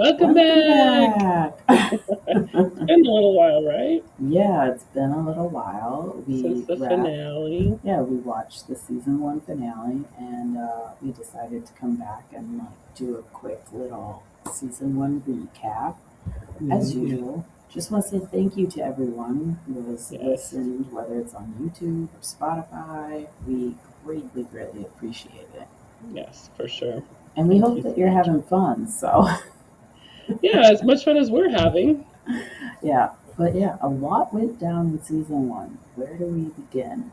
Welcome Welcome back. back. It's been a little while, right? Yeah, it's been a little while. Since We the wrapped, finale. yeah, we watched the season one finale, and we decided to come back and do a quick little season one recap. As Hmm. usual, just want to say thank you to everyone who has Yes, listened, whether it's on YouTube or Spotify. We greatly appreciate it, yes, for sure. and we Thank hope you that so you're much. having fun. So, Yeah, as much fun as we're having. yeah, but yeah, a lot went down in season one. Where do we begin?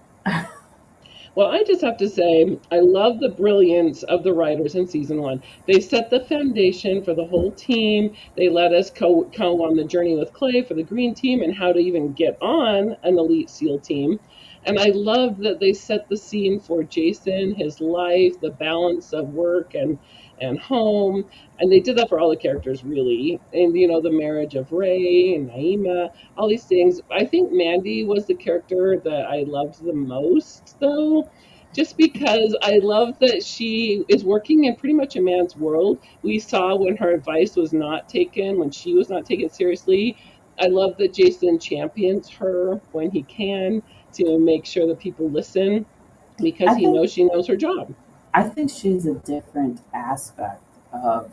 Well, I just have to say, I love the brilliance of the writers in season one. They set the foundation for the whole team. They let us go on the journey with Clay for the green team and how to even get on an elite SEAL team. And I love that they set the scene for Jason, his life, the balance of work and home. And they did that for all the characters, really. And, the marriage of Ray and Naima, all these things. I think Mandy was the character that I loved the most, though, just because I love that she is working in pretty much a man's world. We saw when her advice was not taken, when she was not taken seriously. I love that Jason champions her when he can to make sure that people listen because I he think knows she knows her job. I think she's a different aspect of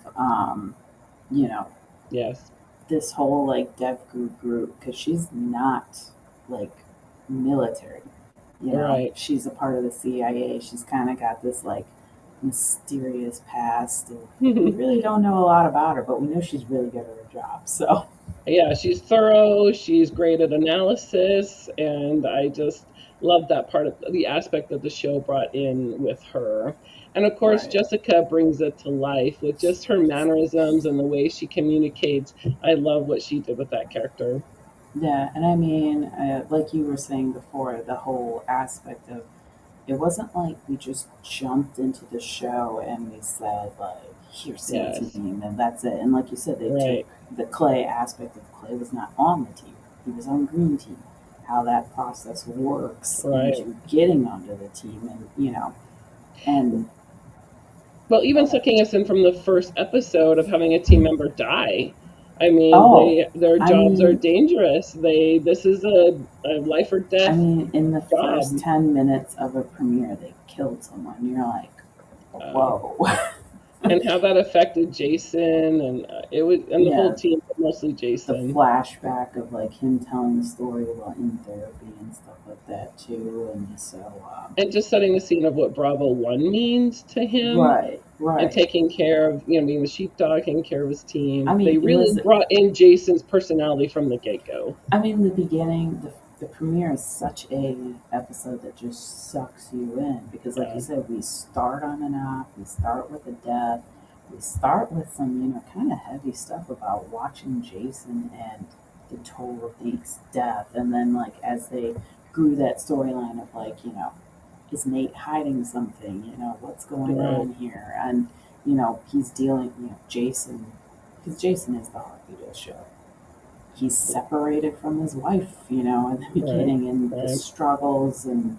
you know, Yes, this whole like dev group because she's not like military. right. She's a part of the CIA. She's kind of got this like mysterious past, and we really don't know a lot about her, but we know she's really good at her job. So Yeah, she's thorough, she's great at analysis, and I just love that part of the aspect that the show brought in with her. And of course, right. Jessica brings it to life with just her mannerisms and the way she communicates. I love what she did with that character. Yeah, and I mean, like you were saying before, the whole aspect of it wasn't like we just jumped into the show and we said like, "Here's SEAL Yes, team," and that's it. And like you said, they took right, the Clay aspect of Clay was not on the team; he was on green team. How that process works right. into getting onto the team, and and Well, go even ahead. sucking us in from the first episode of having a team member die. I mean, Oh, their I jobs are mean, dangerous. This is a life or death in the job. first 10 minutes of a premiere, they killed someone. You're like, Uh, whoa. and how that affected Jason and it was and the whole Yeah, team, but mostly the Jason. flashback of like him telling the story while in therapy and stuff like that too. And so, And just setting the scene of what Bravo One means to him right, and right. taking care of, being the sheepdog, taking care of his I team. They mean, it really was. brought in Jason's personality from the get go. I mean, the beginning, the premiere is such a episode that just sucks you in because, like you Yeah. said, we start on an op, we start with a death, we start with some kind of heavy stuff about watching Jason and the toll of Nate's death, and then like as they grew that storyline of like is Nate hiding something? What's going Right. on here? And he's dealing, Jason, because Jason is the heartbeat of the show. He's separated from his wife, in the Right. beginning, and the Right. struggles. And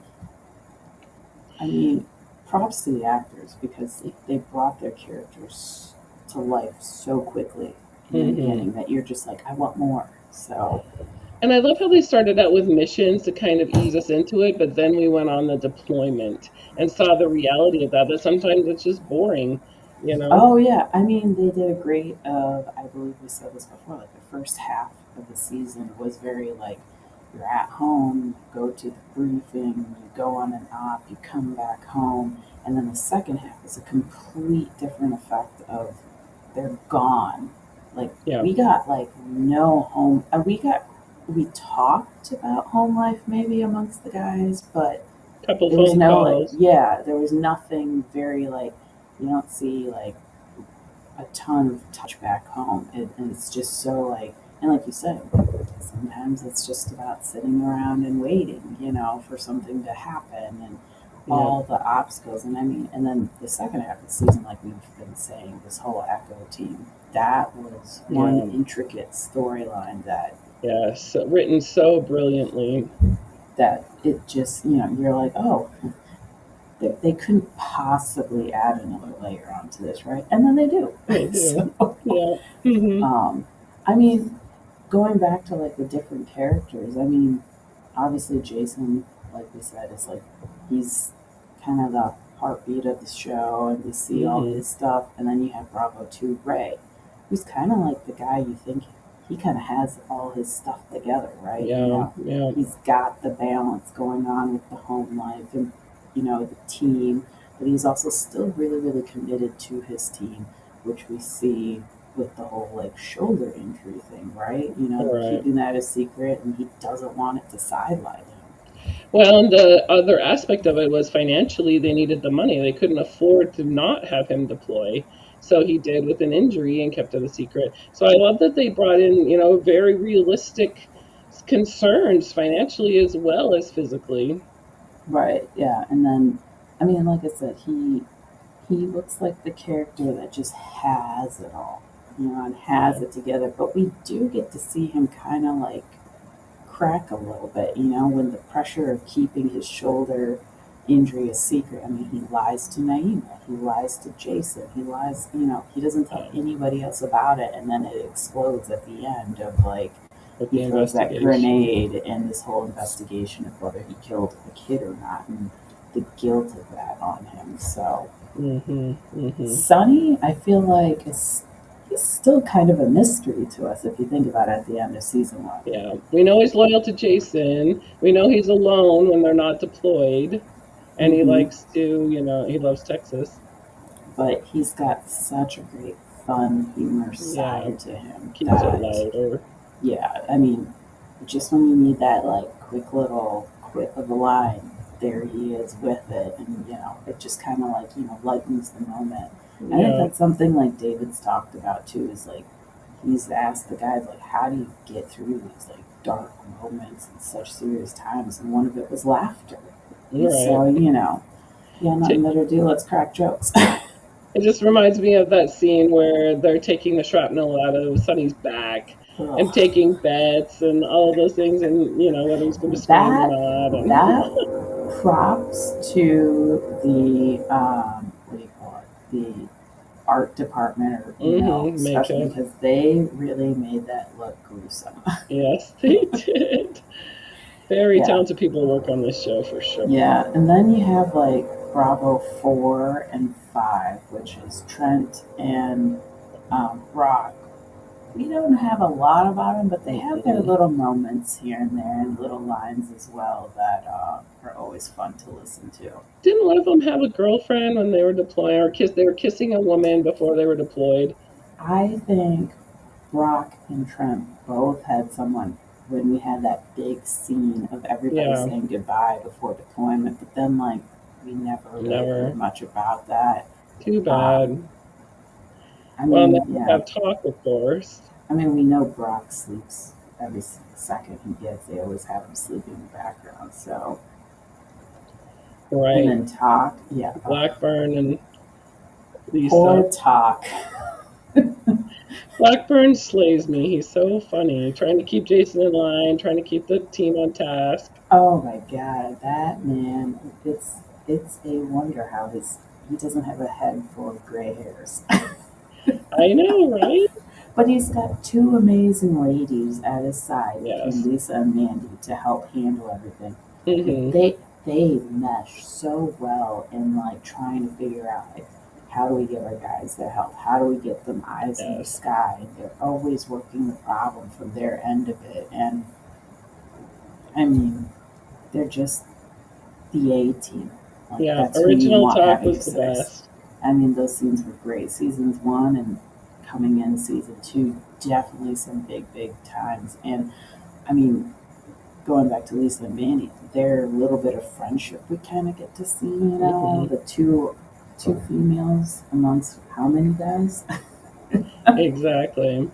I mean, props to the actors because they brought their characters to life so quickly in the Hmm. beginning that you're just like, I want more. So, And I love how they started out with missions to kind of ease us into it, but then we went on the deployment and saw the reality of that. That sometimes it's just boring, you know. oh yeah, I mean, they did a great of. I believe we said this before. Like the first half of the season was very like you're at home, you go to the briefing, you go on an op, you come back home, and then the second half is a complete different effect of they're gone. Like Yeah. we got like no home. We talked about home life maybe amongst the guys, but Couple there was phone no like calls. there was nothing very like you don't see like a ton of touch back home. And it's just so like, and like you said, sometimes it's just about sitting around and waiting, for something to happen and Yeah. all the obstacles. And I mean, and then the second half of the season, like we've been saying, this whole Echo team, that was one Yeah. intricate storyline Yes. Written so brilliantly. that it just, you're like, oh, they couldn't possibly add another layer onto this, right? And then they do. They do. So, Yeah. Hmm. I mean, going back to like the different characters, I mean, obviously Jason, like we said, is like he's kind of the heartbeat of the show, and we see all Hmm. his stuff. And then you have Bravo 2 Ray, who's kind of like the guy you think he kind of has all his stuff together, right? You Yeah. know, Yeah. he's got the balance going on with the home life and, you know, the team, but he's also still really, really committed to his team, which we see with the whole like shoulder injury thing, right? You know, Right. keeping that a secret, and he doesn't want it to sideline him. Well, and the other aspect of it was financially they needed the money. They couldn't afford to not have him deploy. So he did with an injury and kept it a secret. So I love that they brought in, very realistic concerns financially as well as physically. Right, yeah. And then, I mean, like I said, he looks like the character that just has it all, you know, and has Yeah. it together. But we do get to see him kind of like crack a little bit, you know, when the pressure of keeping his shoulder injury a secret. I mean, he lies to Naima, he lies to Jason, he lies, you know, he doesn't tell Yeah. anybody else about it, and then it explodes at the end of like With he the throws that investigation. grenade and this whole investigation of whether he killed the kid or not, and the guilt of that on him. So Hmm. Hmm. Sonny, I feel like is he's still kind of a mystery to us if you think about it at the end of season one. Yeah. We know he's loyal to Jason. We know he's alone when they're not deployed. And he Hmm. likes to, he loves Texas. But he's got such a great fun humor Yeah. side to him Keeps it that, lighter. yeah, I mean, just when you need that like quick little quip of a line, there he is with it, and you know, it just kind of like, you know, lightens the moment. I think Yeah. that's something like David's talked about too. Is like he's asked the guys like, how do you get through these like dark moments and such serious times? And one of it was laughter. And Right. so, you know, yeah, nothing better to do. Let's crack jokes. It just reminds me of that scene where they're taking the shrapnel out of Sonny's back and Ugh. taking bets and all those things, and whether he's going to scream or That not. And that props to the what do you call it? The art department, or you know, especially makeup. because they really made that look gruesome. Yes, they did. Very Yeah, talented people work on this show for sure. yeah, and then you have like Bravo 4 and 5, which is Trent and Brock. We don't have a lot about them, but they have their Mm-mm. little moments here and there, and little lines as well that are always fun to listen to. Didn't one of them have a girlfriend when they were deployed, or kiss? They were kissing a woman before they were deployed. I think Brock and Trent both had someone when we had that big scene of everybody Yeah, saying goodbye before deployment, but then like we never really heard never. much about that. Too Um, bad. I Well, now mean, we yeah, have talk, of course. I mean we know Brock sleeps every second he gets. They always have him sleeping in the background. So, and Right. then talk, yeah. Oh, Blackburn and Lisa. poor talk. Blackburn slays me. He's so funny, trying to keep Jason in line, trying to keep the team on task. Oh my god, that man! It's a wonder how he doesn't have a head full of gray hairs. I know, right? But he's got two amazing ladies at his side between Yes. Lisa and Mandy to help handle everything. Hmm. They mesh so well in like trying to figure out like how do we give our guys their help? How do we get them eyes in the Yes. sky? They're always working the problem from their end of it, and I mean they're just the A team. Like Yeah. that's who you Original want talk having was your the six. best. I mean, those scenes were great. Seasons one and coming in season two, definitely some big, big times. And I mean, going back to Lisa and Manny, their little bit of friendship we kind of get to see. You know, Hmm. the two females amongst how many guys? Exactly.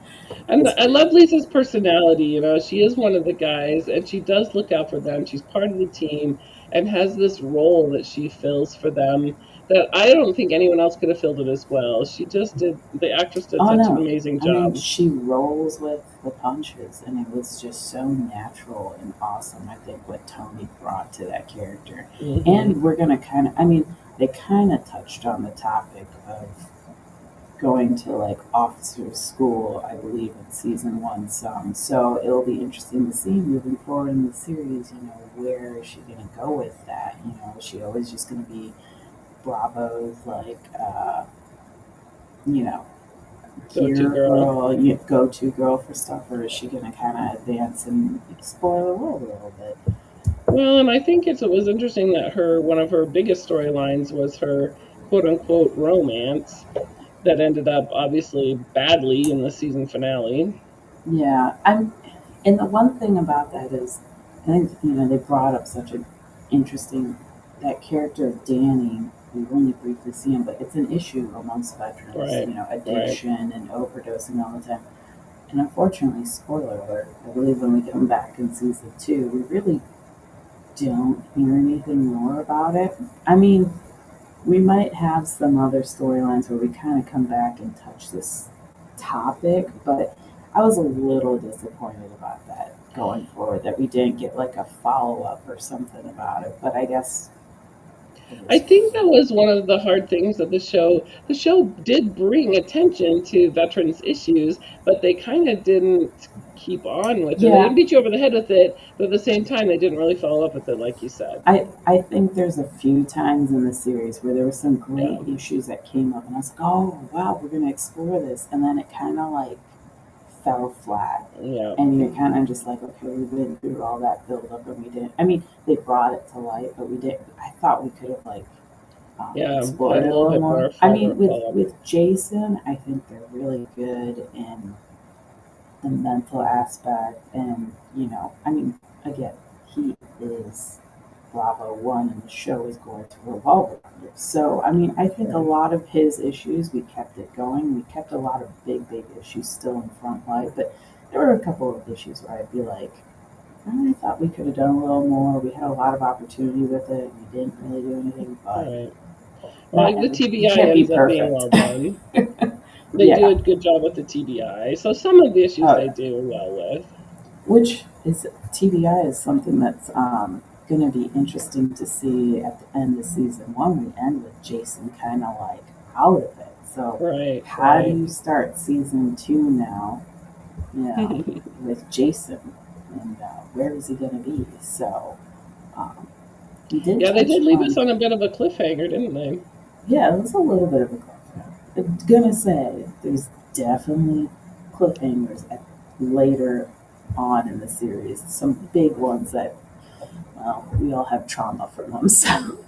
And It's I great. love Lisa's personality. She is one of the guys and she does look out for them. She's part of the team and has this role that she fills for them that I don't think anyone else could have filled it as well. The actress did Oh such an no, amazing I mean job. she rolls with the punches, and it was just so natural and awesome. I think what Tony brought to that character, Hmm. and we're gonna kind of, I mean, they kind of touched on the topic of going to like officers school, I believe, in season one some. So it'll be interesting to see moving forward in the series. Where is she gonna go with that? Is she always just gonna be Bravo's like, you know, Go to gear girl. girl, go to girl for stuff, or is she gonna kind of advance and explore the world a little bit? Well, and I think it was interesting that one of her biggest storylines was her quote unquote romance that ended up obviously badly in the season finale. Yeah, and the one thing about that is, I think they brought up such an interesting that character of Danny. We only briefly see him, but it's an issue amongst veterans. Right, right. Addiction and overdosing all the time. And unfortunately, spoiler alert, I believe when we come back in season two, we really don't hear anything more about it. I mean, we might have some other storylines where we kind of come back and touch this topic, but I was a little disappointed about that going forward, that we didn't get like a follow up or something about it. But I guess it I is. think that was one of the hard things of the show. The show did bring attention to veterans' issues, but they kind of didn't keep on with it. They Yeah, didn't beat you over the head with it, but at the same time, they didn't really follow up with it, like you said. I think there's a few times in the series where there were some great Yeah, issues that came up, and I was like, oh wow, we're gonna explore this, and then it kind of like fell flat. yeah, And you're kind of just like, okay, we went through all that build up and we didn't. I mean, they brought it to light, but we didn't. I thought we could have like yeah. Had explored a it a little little bit more. more I mean, with follow up. with Jason, I think they're really good in the mental aspect, and I mean, again, he is Bravo One, and the show is going to revolve around it. So, I mean, I think a Right. lot of his issues, we kept it going. We kept a lot of big issues still in front light, but there were a couple of issues where I'd be like, I thought we could have done a little more. We had a lot of opportunity with it. We didn't really do anything, but Right. Well, not like the every. You TBI can't be ends up being perfect. well done. They do Yeah. a good job with the TBI. So some of the issues Oh, they yeah. do well with. Which is TBI is something that's going to be interesting to see at the end of season one. We end with Jason kind of like out of it. So Right, how do right. you start season two now? With Jason, and where is he going to be? So um, he did Yeah, they touch did leave us on. on a bit of a cliffhanger, didn't they? Yeah, it was a little bit of a cliffhanger. I'm gonna say there's definitely cliffhangers later on in the series. Some big ones that, well, we all have trauma from them. So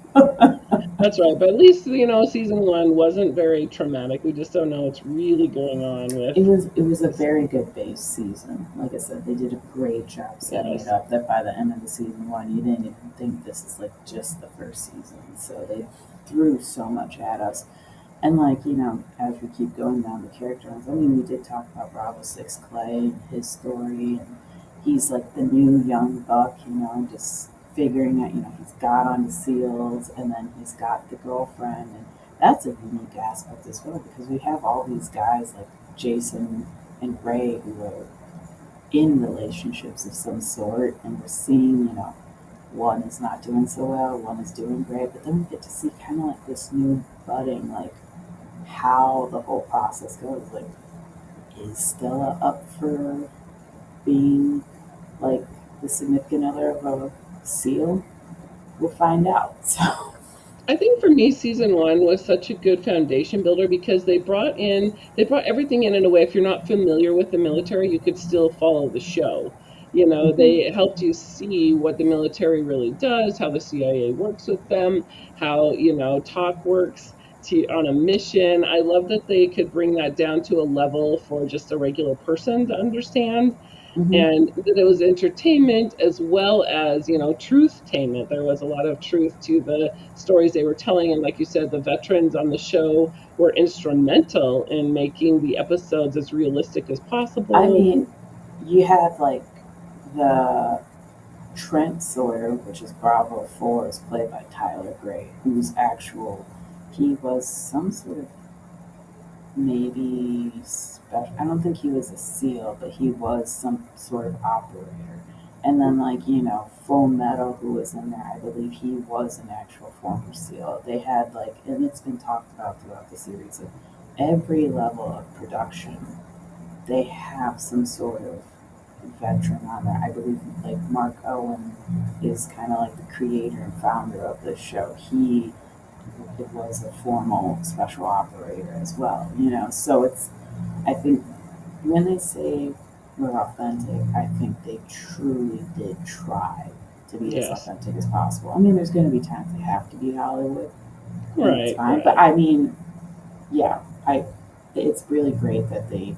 That's right. But at least, season one wasn't very traumatic. We just don't know what's really going on with it was a this. very good base season. Like I said, they did a great job setting it Yes. up. That by the end of the season one, you didn't even think this is like just the first season. So they threw so much at us. And like, as we keep going down the character lines, I mean, we did talk about Bravo Six Clay and his story, and he's like the new young buck, just figuring out, he's got on the seals, and then he's got the girlfriend, and that's a unique aspect as well because we have all these guys like Jason and Ray who are in relationships of some sort, and we're seeing, one is not doing so well, one is doing great, but then we get to see kind of like this new budding, like how the whole process goes. Like, is Stella up for being like the significant other of a seal? We'll find out. So, I think for me, season one was such a good foundation builder because they brought everything in a way. If you're not familiar with the military, you could still follow the show. mhm. They helped you see what the military really does, how the CIA works with them, how, talk works on a mission. I love that they could bring that down to a level for just a regular person to understand. Mm-hmm. and that it was entertainment as well as, truth-tainment. There was a lot of truth to the stories they were telling, and like you said, the veterans on the show were instrumental in making the episodes as realistic as I possible. mean, you have like the Trent Sawyer, which is Bravo 4, is played by Tyler Gray, whose actual, he was some sort of maybe special, I don't think he was a SEAL, but he was some sort of operator. And then, like, Full Metal, who was in there, I believe he was an actual former SEAL. They had, like, and it's been talked about throughout the series, of every level of production, they have some sort of veteran on there. I believe like Mark Owen is kind of like the creator and founder of this show. He was a formal special operator as well, So I think when they say we're authentic, I think they truly did try to be as Yes. authentic as possible. I mean, there's going to be times they have to be Hollywood, and it's Right, fine. But right. I mean, yeah, it's really great that they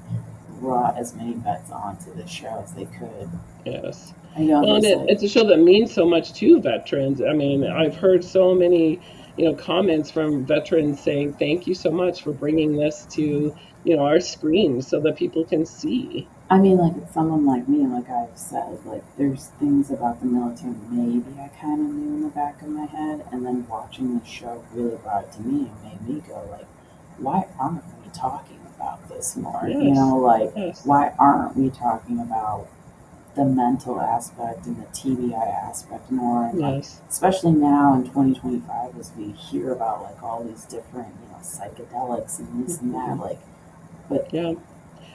brought as many vets onto the show as they could. Yes. I know Well, and there's like, it's a show that means so much to veterans. I mean, I've heard so many, comments from veterans saying, "Thank you so much for bringing this to, our screens so that people can see." I mean, like it's someone like me, like I've said, like there's things about the military maybe I kind of knew in the back of my head, and then watching the show really brought it to me and made me go like, why aren't we talking about this more? Yes. Like Yes. why aren't we talking about the mental aspect and the TBI aspect more, and like Yes. especially now in 2025 as we hear about like all these different psychedelics and this and that, Mhm. like but Yeah.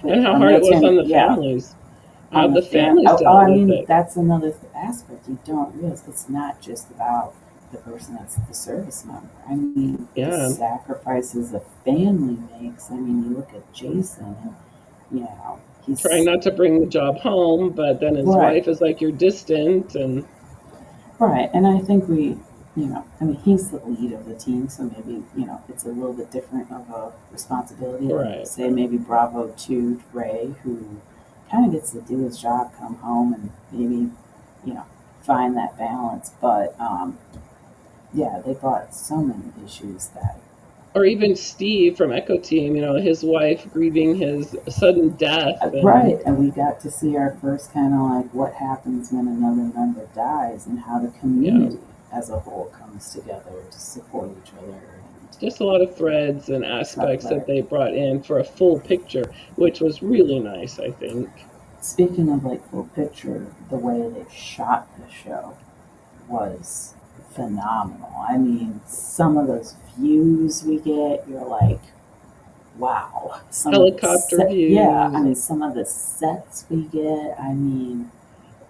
but And how our hard it was military, on the yeah, families, how on the the fan. families Oh, dealt I with mean, it. that's another aspect you don't realize. It's not just about the person that's the service member. I mean, the Yeah. sacrifices a family makes. I mean, you look at Jason, and Trying he's not to bring the job home, but then his right, wife is like, "You're distant," and right. And I think I mean, he's the lead of the team, so maybe it's a little bit different of a responsibility than right, say right. maybe Bravo 2 Ray, who kind of gets to do his job, come home, and maybe you know find that balance. But yeah, they brought so many issues that Or even Steve from Echo Team, his wife grieving his sudden death, and right, and we got to see our first kind of like what happens when another member dies and how the yeah, community as a whole comes together to support each other and just a lot of threads and stuff aspects that like. they brought in for a full picture, which was really nice, I think. Speaking of like full picture, the way they shot the show was phenomenal. I mean, some of those views we get, you're like, wow. Some of the Helicopter set, yeah. I views, mean, some of the sets we get. I mean,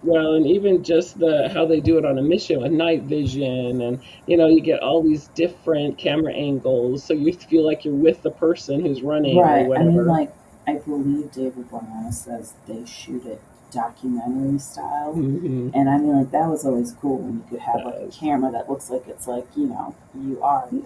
well, and even just the how they do it on a mission with night vision, and you get all these different camera angles, so you feel like you're with the person who's running or right. I mean, whatever. like, I believe David Boreanaz says they shoot it documentary style. Hmm. And I mean, like, that was always cool when you could have, like, a Yes. camera that looks like it's like, you are the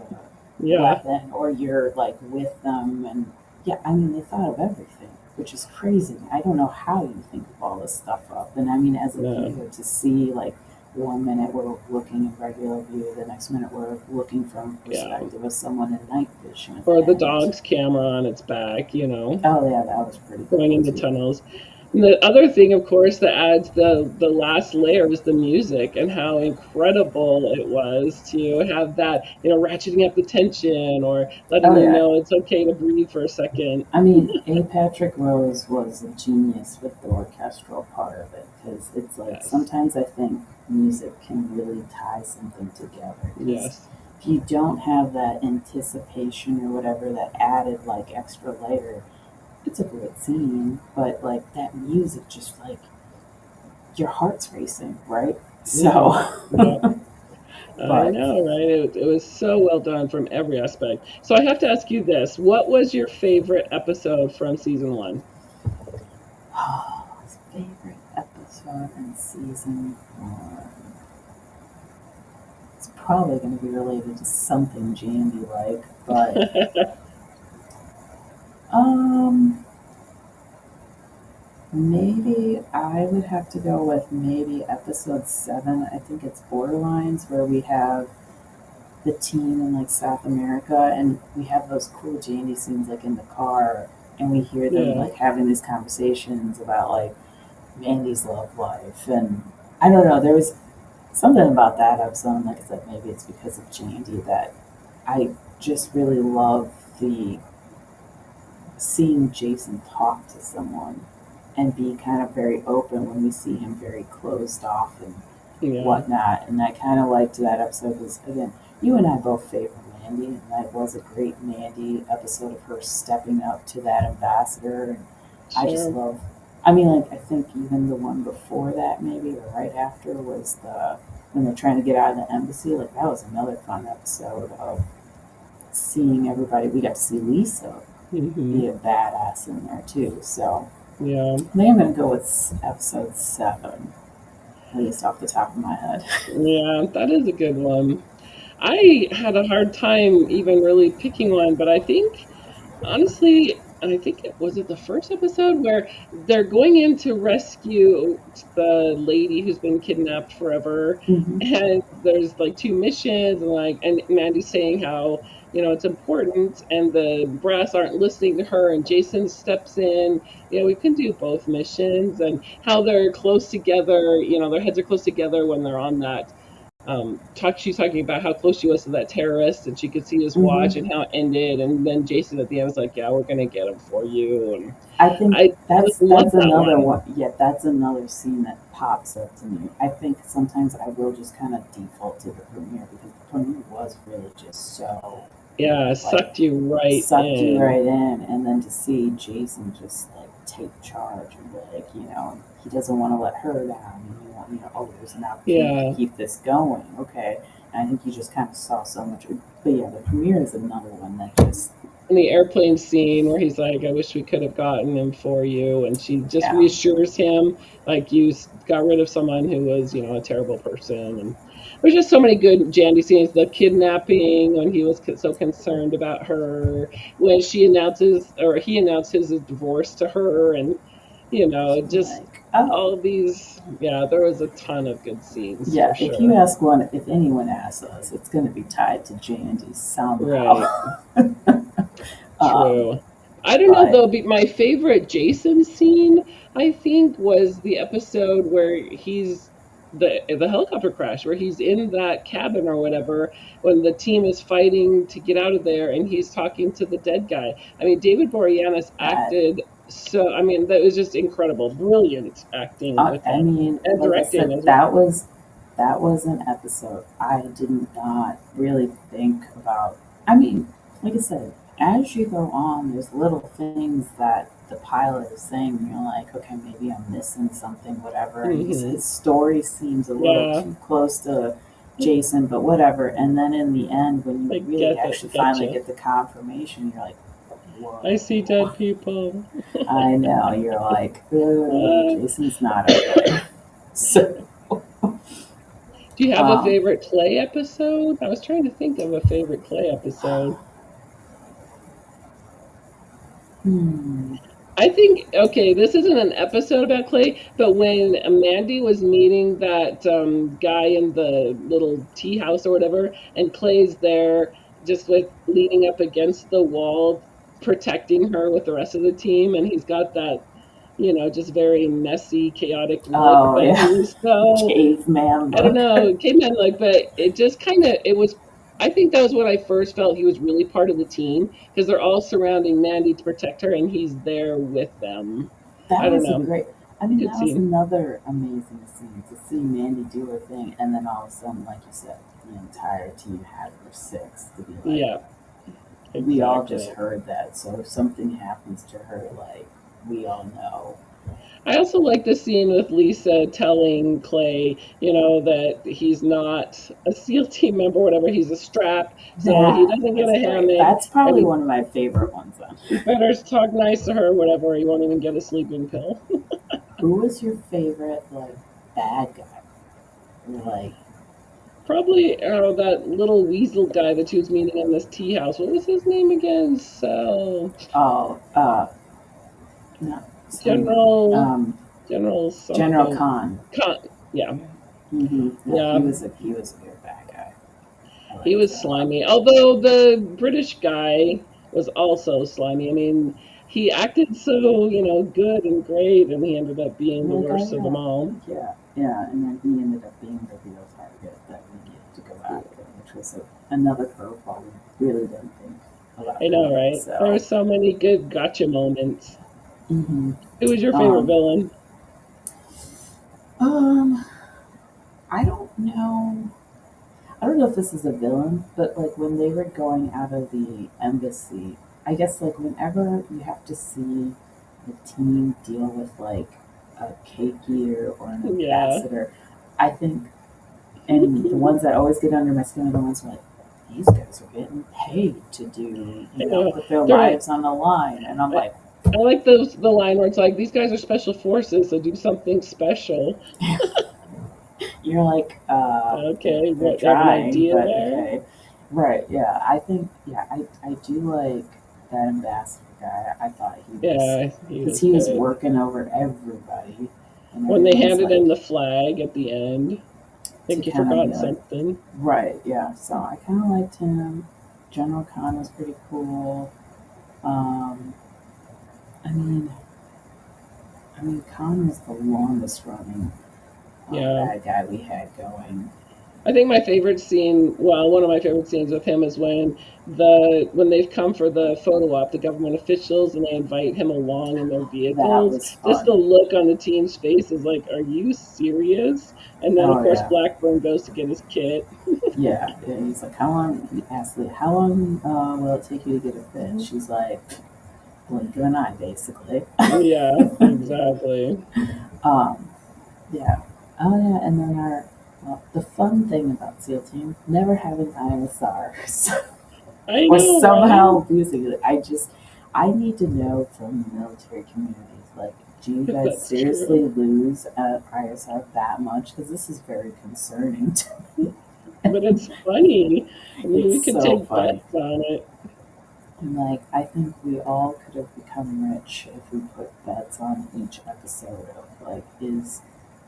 Yeah. weapon or you're, like, with them. And yeah, I mean, they thought of everything, which is crazy. I don't know how you think of all this stuff up. And I mean, as a No. viewer, to see, like, 1 minute we're looking in regular view, the next minute we're looking from Yeah. perspective of someone in night vision. Or the And dog's camera on its back, oh, yeah, that was pretty going cool in the too. tunnels. And the other thing, of course, that adds the last layer is the music and how incredible it was to have that, ratcheting up the tension or letting Oh, you yeah. know it's okay to breathe for a second. I mean, A. Patrick Rose was a genius with the orchestral part of it because it's like Yes. sometimes I think music can really tie something together because Yes. if you don't have that anticipation or whatever, that added like extra layer, it's a great scene, but like that music just like your heart's racing, right? Yeah. So, Yeah. I but know, right? It was so well done from every aspect. So I have to ask you this. What was your favorite episode from season one? his favorite episode in season 1. It's probably going to be related to something Jandy like, but um, Maybe I would have to go with maybe episode 7. I think it's Borderlines, where we have the team in like South America, and we have those cool Jandy scenes like in the car, and we hear them Yeah. like having these conversations about like Mandy's love life, and I don't know. There was something about that episode. Like I said, maybe it's because of Jandy that I just really love the seeing Jason talk to someone and be kind of very open when we see him very closed off and Yeah. whatnot. And I kind of liked that episode because, again, you and I both favor Mandy, and that was a great Mandy episode of her stepping up to that ambassador. And I just Sure. love, I mean, like, I think even the one before that, maybe, or right after, was the when they're trying to get out of the embassy. Like, that was another fun episode of seeing everybody. We got to see Lisa Hmm. be a badass in there too. So Yeah. I think I'm going to go with episode 7, at least off the top of my head. Yeah, that is a good one. I had a hard time even really picking one, but I think honestly, I think it was it the first episode where they're going in to rescue the lady who's been kidnapped forever, Hmm. and there's like two missions, and like and Mandy's saying how it's important, and the brass aren't listening to her, and Jason steps in. We can do both missions, and how they're close together. Their heads are close together when they're on that she's talking about how close she was to that terrorist and she could see his watch Hmm. and how it ended, and then Jason at the end was like, yeah, we're gonna get him for you. And I think I really love that's that another one. one. Yeah, that's another scene that pops up to me. I think sometimes I will just kind of default to the premiere because the premiere was really just so Yeah, like sucked you right sucked you in. right in, and then to see Jason just like take charge and like he doesn't want to let her down, and oh, there's an opportunity to Yeah. keep this going. Okay, and I think you just kind of saw so much. But yeah, the premiere is another one that just In the airplane scene where he's like, I wish we could have gotten him for you, and she just yeah. reassures him like got rid of someone who was a terrible person. And there's just so many good Jandy scenes. The kidnapping, when he was so concerned about her, when she announces or he announced his divorce to her, and just Like, oh, all of these. Yeah, there was a ton of good scenes for yeah, sure. if anyone asks us, it's going to be tied to Jandy somehow. Right. um, True. I don't know but though. My favorite Jason scene, I think, was the episode where he's the helicopter crash, where he's in that cabin or whatever, when the team is fighting to get out of there, and he's talking to the dead guy. I mean, David Boreanaz that, acted so. I mean, that was just incredible, brilliant acting with I him mean, and like I directing said, as well. that was an episode I did not really think about. I mean, like I said, as you go on, there's little things that the pilot is saying, and you're like, okay, maybe I'm missing something, whatever. And Hmm. his story seems a little Yeah, too close to Jason, but whatever. And then in the end, when you I really get that. actually finally Gotcha. get the confirmation, you're like, I see whoa. dead people. I know, you're like, Uh, Jason's not okay. So, Do you have a um, favorite Clay episode? I was trying to think of a favorite Clay episode. hmm, I think, okay, this isn't an episode about Clay, but when Mandy was meeting that guy in the little tea house or whatever, and Clay's there just with leaning up against the wall, protecting her with the rest of the team, and he's got that, just very messy, chaotic look, oh but he yeah, was so caveman I don't look. know, caveman look, but it just kind of it was. I think that was when I first felt he was really part of the team because they're all surrounding Mandy to protect her, and he's there with them. I That don't was a know, great. I mean, good that was scene. another amazing scene to see Mandy do her thing, and then all of a sudden, like you said, the entire team had her six to be like, Yeah, we all just exactly. heard that. So if something happens to her, like we all know. I also like the scene with Lisa telling Clay, that he's not a SEAL team member, or whatever. He's a strap, so he That doesn't get was a great. hammock, That's probably and one of my favorite ones. he Then, better talk nice to her, or whatever. Or he won't even get a sleeping pill. who was your favorite like bad guy? Like, Probably that little weasel guy that she was meeting in this tea house. What was his name again? So oh, no. some General General General something. Khan. Con, yeah, Yeah, yeah. he was a good bad guy. I He liked was him. slimy. Although the British guy was also slimy. I mean, he acted so, good and great, and he ended up being the Like, worst of them all. yeah, and then he ended up being the real target that we needed to go after, which was another curveball we really didn't think about I know, coming. right? There were So, so many good gotcha moments. hmm Who was your favorite um, villain? um, I don't know. I don't know if this is a villain, but like when they were going out of the embassy, I guess like whenever you have to see the team deal with like a cake eater or an Yeah. ambassador, I think, and the ones that always get under my skin are the ones who are like, these guys are getting paid to do, I know. put their They're like, lives on the line. And I'm I, like, I like the line where it's like, these guys are special forces, so do something special. you're like, Okay, they're what, have an trying, idea but there? okay. Right, yeah. I think, yeah, I do like that ambassador guy. I thought he was, Yeah, he because was he was good. working over everybody, and When they everyone's handed him like, the flag at the end, I to think you kind of be forgot like, something. right, yeah. So I kind of liked him. General Khan was pretty cool. Um, I mean, Khan was the longest running Yeah. bad guy we had going. I think my favorite scene, well, one of my favorite scenes with him is when they've come for the photo op, the government officials, and they invite him along in their That vehicles. was Just the fun. look on the team's face is like, "Are you serious?" And then, of Oh course, yeah, Blackburn goes to get his kit. yeah. He's like, how long? He asked Lee, how long will it take you to get a fit? She's like, blink of an eye, basically. Yeah, exactly. um, yeah. Oh yeah, and then the fun thing about SEAL Team never having dinosaurs I or know, right? somehow losing it. I need to know from the military communities, like, do you If guys that's seriously true. lose at ISR that much? Because this is very concerning to me. But it's funny. I mean, It's we could so take funny. bets on it. And like, I think we all could have become rich if we put bets on each episode of like, is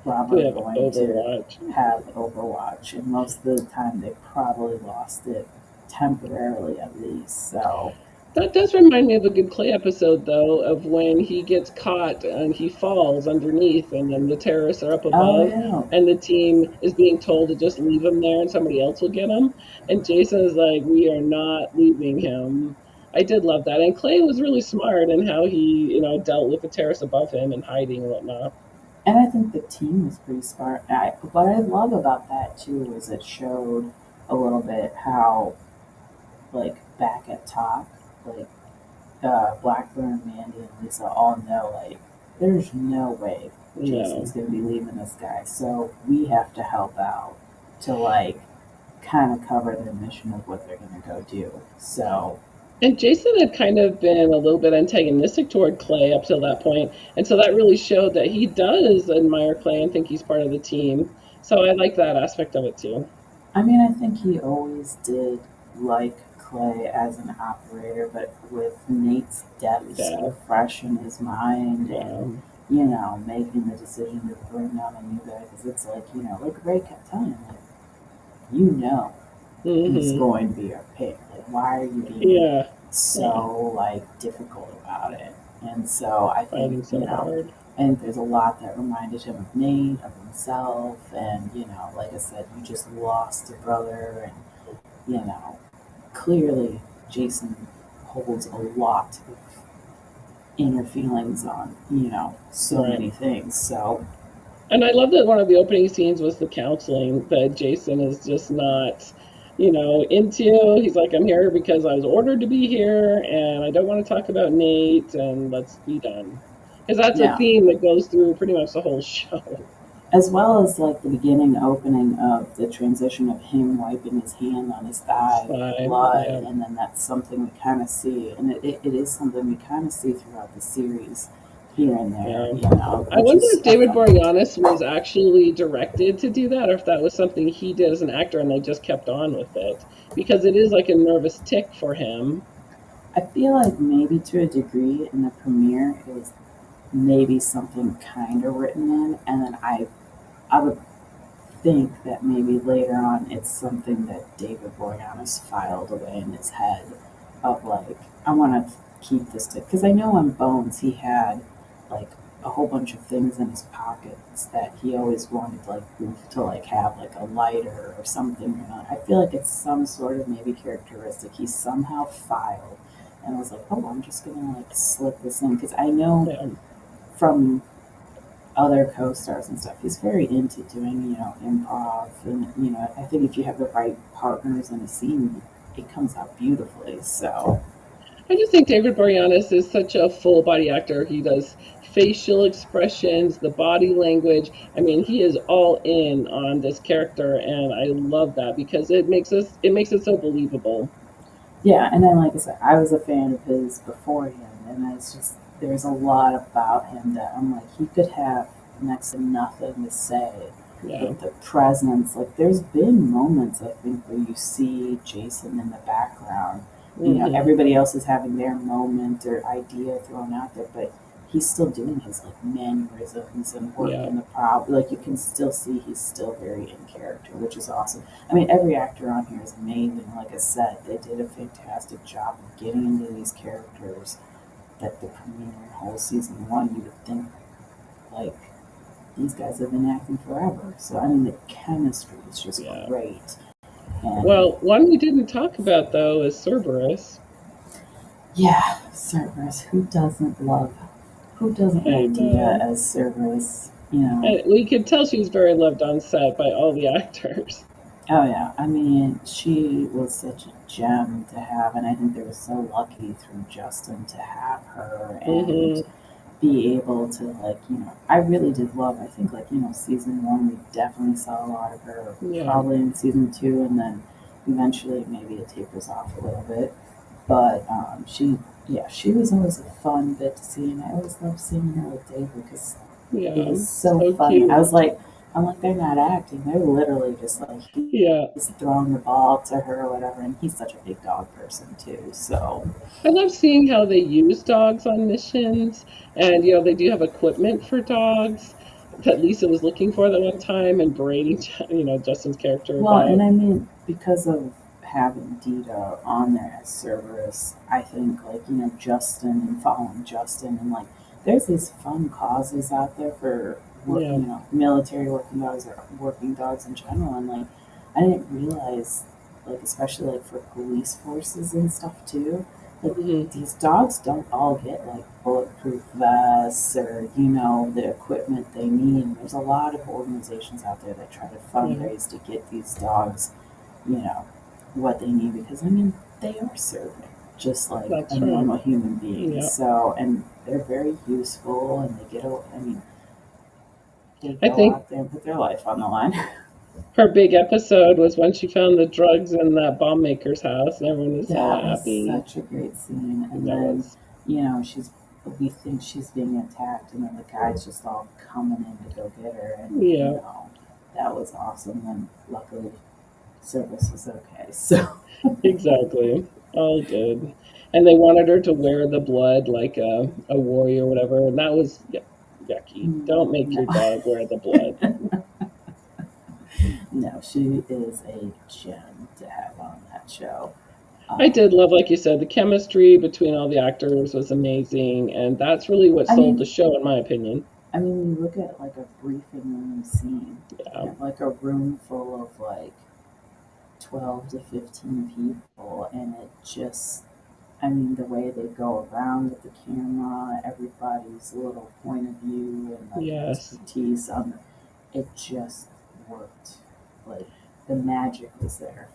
We Bravo have going to Overwatch. have Overwatch? And most of the time, they probably lost it temporarily at least. So, That does remind me of a good Clay episode, though, of when he gets caught and he falls underneath, and then the terrorists are up oh above, yeah, and the team is being told to just leave him there and somebody else will get him. And Jason is like, "We are not leaving him." I did love that. And Clay was really smart in how he, dealt with the terrorists above him and hiding and whatnot. and I think the team was pretty smart. What I love about that too is it showed a little bit how, like, back at top, like, Blackburn, Mandy, and Lisa all know, like, there's no way Jason's No. going to be leaving this guy. So we have to help out to, like, kind of cover their mission of what they're going to go do. So, And Jason had kind of been a little bit antagonistic toward Clay up till that point, and so that really showed that he does admire Clay and think he's part of the team. So I like that aspect of it too. I mean, I think he always did like Clay as an operator, but with Nate's death Yeah, so fresh in his mind and, yeah. making the decision to bring down a new guy, because it's like, like Ray kept telling him, like, you know he's Mhm. going to be our pick. Like, why are you being Yeah, yeah. so like difficult about it? And so I think, Fighting so hard. I think there's a lot that reminded him of Nate, of himself, and like I said, you just lost a brother, and clearly Jason holds a lot of inner feelings on, so Right. many things. So And I love that one of the opening scenes was the counseling that Jason is just not, into. He's like, I'm here because I was ordered to be here and I don't want to talk about Nate and let's be done. Because that's a yeah, theme that goes through pretty much the whole show. as well as like the beginning opening of the transition of him wiping his hand on his thigh with Fine. blood, Yeah. and then that's something we kind of see, and it is something we kind of see throughout the series here and there, Yeah. I which wonder is if a David fun thing. Boreanaz was actually directed to do that or if that was something he did as an actor and they just kept on with it. Because it is like a nervous tick for him. I feel like maybe to a degree in the premiere it was maybe something kind of written in, and then I would think that maybe later on it's something that David Boreanaz filed away in his head of like, I want to keep this to, because I know on Bones he had like a whole bunch of things in his pockets that he always wanted like Goof to like have like a lighter or something. I feel like it's some sort of maybe characteristic he somehow filed, and I was like, oh, I'm just gonna like slip this in because I know Yeah. from other co-stars and stuff. He's very into doing, improv, and I think if you have the right partners in a scene, it comes out beautifully. So I just think David Boreanaz is such a full body actor. He does facial expressions, the body language. I mean, he is all in on this character, and I love that because it makes it so believable. yeah, and then like I said, I was a fan of his beforehand, and it's just there's a lot about him that I'm like he could have next to nothing to say, Yeah. but the presence, like there's been moments I think where you see Jason in the background. Hmm. Everybody else is having their moment or idea thrown out there, but he's still doing his like mannerisms and Yeah. working the prop. Like you can still see he's still very in character, which is awesome. I mean, every actor on here is amazing. Like I said, they did a fantastic job of getting into these characters. That the premiere and whole season one, you would think like these guys have been acting forever. So I mean, the chemistry is just Yeah. great. And Well, one we didn't talk about though is Cerberus. yeah, Cerberus. Who doesn't I love Dita know. as Cerberus? You know, And we could tell she was very loved on set by all the actors. oh yeah, I mean, she was such a gem to have, and I think they were so lucky through Justin to have her and Hmm. be able to like, I really did love. I think like season one we definitely saw a lot of her. Yeah. Probably in season two, and then eventually maybe it tapers off a little bit. But she was always a fun bit to see, and I always loved seeing her with David because it Yeah. was so So funny. cute. I'm like, they're not acting; they're literally just like Yeah. he's throwing the ball to her or whatever, and he's such a big dog person too. So I love seeing how they use dogs on missions, and they do have equipment for dogs that Lisa was looking for that one time and berating, Justin's character well, and about. I mean, because of having Dita on there as Cerberus, I think like Justin and following Justin and like there's these fun causes out there for work, Yeah. military working dogs or working dogs in general, and like I didn't realize like especially like for police forces and stuff too, like Hmm. these dogs don't all get like bulletproof vests or the equipment they need. And there's a lot of organizations out there that try to Yeah. fundraise to get these dogs, you know, what they need because I mean they are serving just like a That's right. normal human being. Yeah. So and they're very useful and they get. I mean, they I go think out there and put their life on the line. her big episode was when she found the drugs in that bomb maker's house, and everyone was so That was happy. such a great scene. And That then, was. we think she's being attacked, and then the guy's just all coming in to go get her. And, Yeah. that was awesome. And luckily, service was okay. So, Exactly. All good. And they wanted her to wear the blood like a warrior or whatever, and that was yucky. Don't make no. your dog wear the blood. No, she is a gem to have on that show. I Um, did love, like you said, the chemistry between all the actors was amazing, and that's really what I sold the mean, show, in my opinion. you look at like a briefing room scene. You Yeah. have like a room full of like 12 to 15 people, and it just, I mean, the way they go around with the camera, everybody's little point of view and like Yes. expertise on it just worked. Like the magic was there.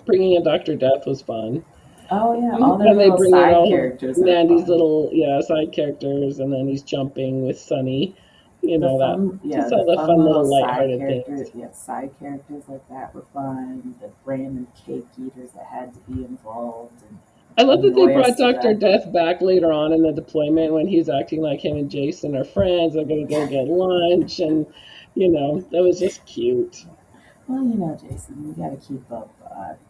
Bringing in Dr. Death was fun. Oh yeah, all their When they little bring in side all characters are Mandy's fun. little, side characters, and then he's jumping with Sunny, that just The all the fun fun little little side lighthearted characters, things. yeah, side characters like that were fun. The random cake eaters that had to be involved and I love that they annoy us brought to Dr. death. Death back later on in the deployment when he's acting like him and Jason are friends. They're going to go get lunch, and, that was just cute. Well, Jason, you got to keep up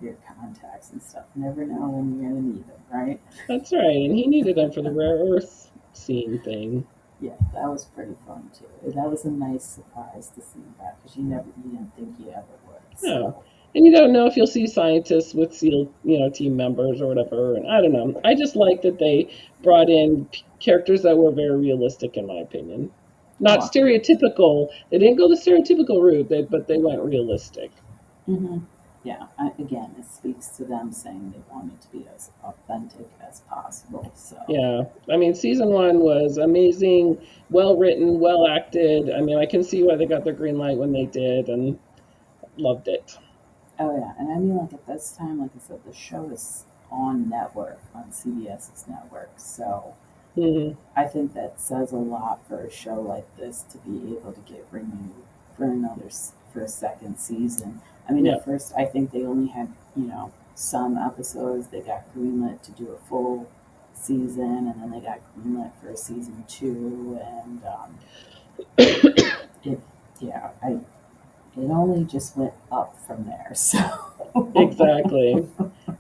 your contacts and stuff. Never know when you're gonna need them, right? That's right. And he needed them for the rare earth scene thing. Yeah, that was pretty fun too. That was a nice surprise to see him back because you didn't think you ever would. Yeah. So And you don't know if you'll see scientists with SEAL, team members or whatever. And I don't know. I just like that they brought in characters that were very realistic, in my opinion. Not well, stereotypical. They didn't go the stereotypical route, but they went realistic. hmm yeah. Again, it speaks to them saying they wanted to be as authentic as possible. So Yeah. I mean, season one was amazing, well written, well acted. I mean, I can see why they got their green light when they did and loved it. oh yeah, and I mean like at this time, like I said, the show is on network on CBS's network. So Hmm. I think that says a lot for a show like this to be able to get renewed for for a second season. I mean, Yeah. at first I think they only had some episodes. They got greenlit to do a full season, and then they got greenlit for a season two, and it yeah I it only just went up from there. So Exactly.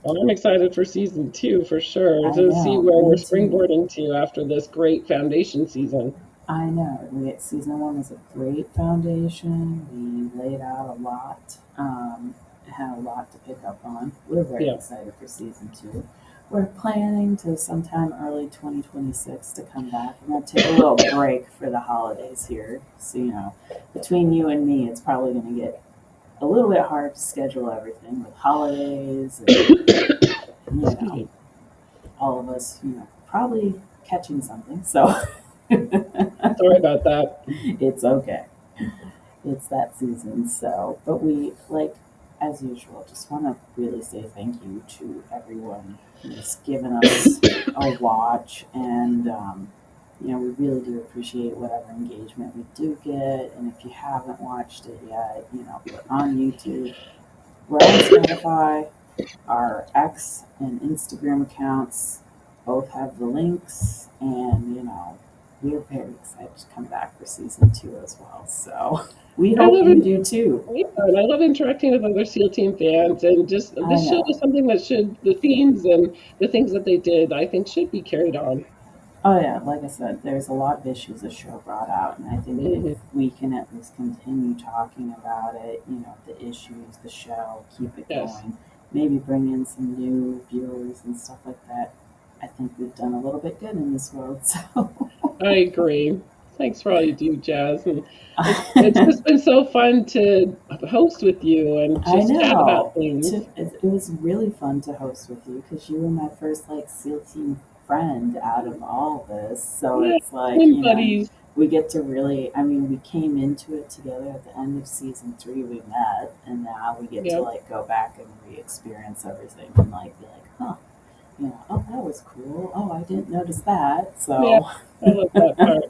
Well, I'm excited for season two for sure I to see know, where we're me too. springboarding to after this great foundation season. I know. Season one was a great foundation. We laid out a lot, had a lot to pick up on. We're very Yeah. excited for season two. We're planning to sometime early 2026 to come back. We're going to take a little break for the holidays here. So, between you and me, it's probably going to get a little bit hard to schedule everything with holidays and, you Excuse know, me. all of us, probably catching something. So, Sorry about that. it's okay. It's that season. So, but we, like, as usual, just want to really say thank you to everyone who's given us a watch. And, we really do appreciate whatever engagement we do get. And if you haven't watched it yet, we're on YouTube, we're on Spotify. Our X and Instagram accounts both have the links, and we're very excited to come back for season two as well. So we I hope love you it. do too. Yeah, and I love interacting with other SEAL Team fans, and just I this show know. is something that should the themes and the things that they did, I think, should be carried on. Oh yeah, like I said, there's a lot of issues the show brought out, and I think if Hmm. we can at least continue talking about it, the issues, the show, keep it Yes, going, maybe bring in some new viewers and stuff like that. I think we've done a little bit good in this world. So I agree. Thanks for all you do, Jazz, and it's just been so fun to host with you and I just chat about know. things. It was really fun to host with you because you were my first like SEAL team friend out of all this. So Yeah, it's like, twin buddies. we get to really, I mean, we came into it together at the end of season three, we met, and now we get to Yep. like go back and re experience everything and like be like, huh, oh, that was cool. Oh, I didn't notice that. Yeah, So, I love that part.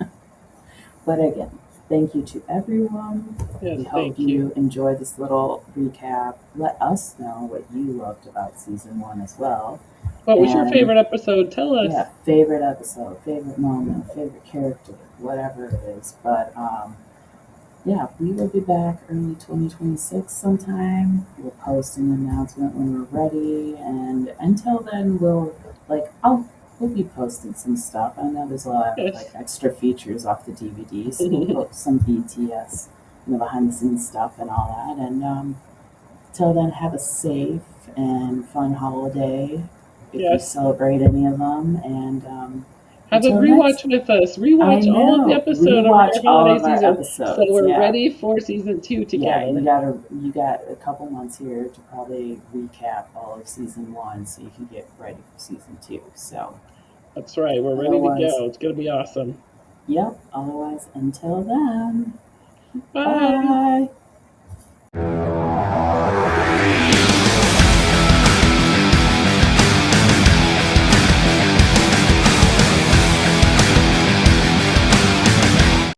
but again, thank you to everyone. We Yes, hope thank you. you enjoy this little recap. Let us know what you loved about season one as well. What was your And favorite episode? Tell us. yeah, favorite episode, favorite moment, favorite character, whatever it is. But yeah, we will be back early 2026 sometime. We'll post an announcement when we're ready. And until then, we'll be posting some stuff. I know there's a lot of like Yes. extra features off the DVD, so we'll post some BTS, behind the scenes stuff and all that. And till then, have a safe and fun holiday if you Yes. celebrate any of them. And Have a until next, rewatch with us. I Rewatch all of the know, episode of rewatch our all holiday of our season so episodes. we're Yeah. ready for season two Yeah, together. you got a couple months here to probably recap all of season one so you can get ready for season two. So That's right. We're ready to otherwise, go. It's going to be awesome. yep, otherwise until then, Bye. bye.